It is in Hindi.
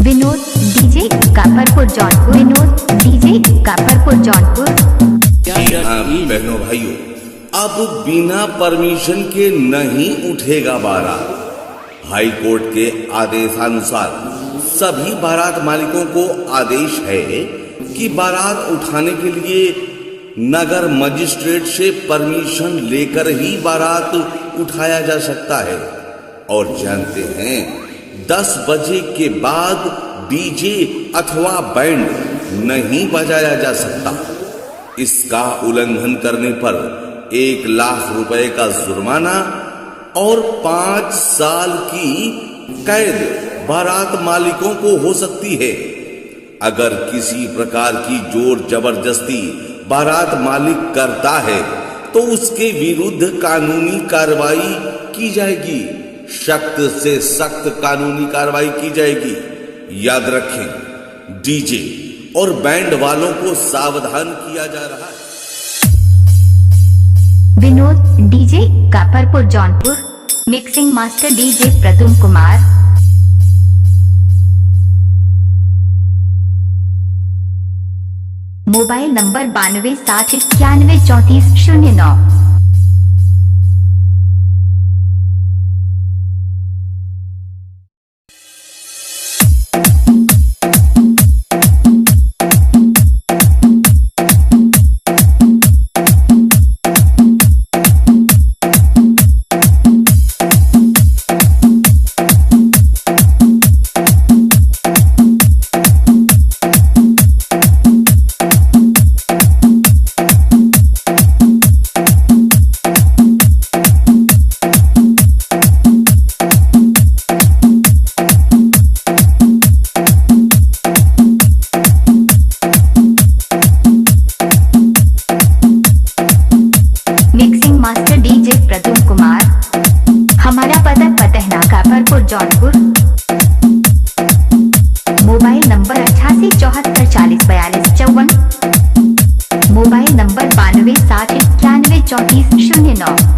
विनोद डीजे कापरपुर जौनपुर। विनोद डीजे कापरपुर जौनपुर। हाँ बहनों भाइयों, अब बिना परमिशन के नहीं उठेगा बारात। हाई कोर्ट के आदेशानुसार सभी बारात मालिकों को आदेश है कि बारात उठाने के लिए नगर मजिस्ट्रेट से परमिशन लेकर ही बारात उठाया जा सकता है। और जानते हैं 10 बजे के बाद डीजे अथवा बैंड नहीं बजाया जा सकता। इसका उल्लंघन करने पर 1 लाख रुपए का जुर्माना और 5 साल की कैद बारात मालिकों को हो सकती है। अगर किसी प्रकार की जोर जबरदस्ती बारात मालिक करता है तो उसके विरुद्ध कानूनी कार्रवाई की जाएगी। सख्त से सख्त कानूनी कार्रवाई की जाएगी। याद रखें, डीजे और बैंड वालों को सावधान किया जा रहा है। Vinod DJ Kaparpur Jaunpur. Mixing master DJ Pradum Kumar. Mobile number 9260913409। Mixing master DJ Pradum Kumar. हमारा पता Patahna Kaparpur Jaunpur. Mobile number 8874404254। Mobile number 9260913409।